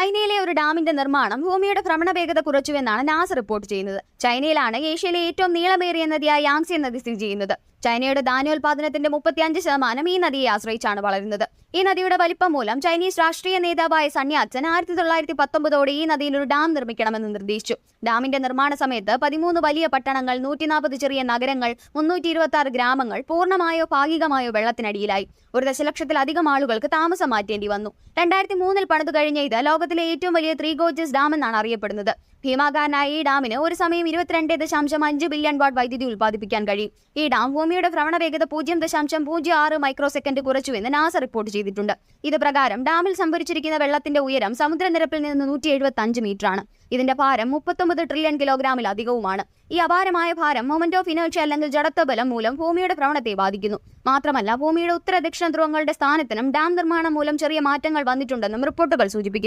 ചൈനയിലെ ഒരു ഡാമിന്റെ നിർമ്മാണം ഭൂമിയുടെ ഭ്രമണ വേഗത കുറച്ചുവെന്നാണ് നാസ റിപ്പോർട്ട് ചെയ്യുന്നത്. ചൈനയിലാണ് ഏഷ്യയിലെ ഏറ്റവും നീളമേറിയ നദിയായ യാങ്സി നദി സ്ഥിതി ചെയ്യുന്നത്. ചൈനയുടെ ധാന്യോൽപാദനത്തിന്റെ 35% ഈ നദിയെ ആശ്രയിച്ചാണ് വളരുന്നത്. ഈ നദിയുടെ വലിപ്പം മൂലം ചൈനീസ് രാഷ്ട്രീയ നേതാവായ സൺയാറ്റ്സൻ 1919 ഈ നദിയിൽ ഒരു ഡാം നിർമ്മിക്കണമെന്ന് നിർദ്ദേശിച്ചു. ഡാമിന്റെ നിർമ്മാണ സമയത്ത് 13 വലിയ പട്ടണങ്ങൾ, 140 ചെറിയ നഗരങ്ങൾ, 326 ഗ്രാമങ്ങൾ പൂർണ്ണമായോ ഭാഗികമായോ വെള്ളത്തിനടിയിലായി. 1 ദശലക്ഷത്തിലധികം ആളുകൾക്ക് താമസം മാറ്റേണ്ടി വന്നു. 2003 പണിതു കഴിഞ്ഞ ഇത് ലോകത്തിലെ ഏറ്റവും വലിയ 3 ഗോർജസ് ഡാം എന്നാണ് അറിയപ്പെടുന്നത്. ഭീമാകാരനായ ഈ ഡാമിന് ഒരു സമയം 22.5 ബില്യൺ വാട്ട് വൈദ്യുതി ഉൽപ്പാദിപ്പിക്കാൻ കഴിയും. ഈ ഡാം ഭൂമിയുടെ ഭ്രമണ വേഗത 0.06 മൈക്രോസെക്കൻഡ് കുറച്ചുവെന്ന് നാസ റിപ്പോർട്ട് ചെയ്തിട്ടുണ്ട്. ഇത് പ്രകാരം ഡാമിൽ സംഭരിച്ചിരിക്കുന്ന വെള്ളത്തിന്റെ ഉയരം സമുദ്രനിരപ്പിൽ നിന്ന് 175 മീറ്ററാണ്. ഇതിന്റെ ഭാരം 39 ട്രില്യൺ കിലോഗ്രാമിലധികവുമാണ്. ഈ അപാരമായ ഭാരം മൊമെന്റ് ഓഫ് ഇനേർഷ്യ അല്ലെങ്കിൽ ജഡത്വബലം മൂലം ഭൂമിയുടെ ഭ്രമണത്തെ ബാധിക്കുന്നു. മാത്രമല്ല ഭൂമിയുടെ ഉത്തര ദക്ഷിണ ധ്രുവങ്ങളുടെ സ്ഥാനത്തിനും ഡാം നിർമ്മാണം മൂലം ചെറിയ മാറ്റങ്ങൾ വന്നിട്ടുണ്ടെന്നും റിപ്പോർട്ടുകൾ സൂചിപ്പിക്കുന്നു.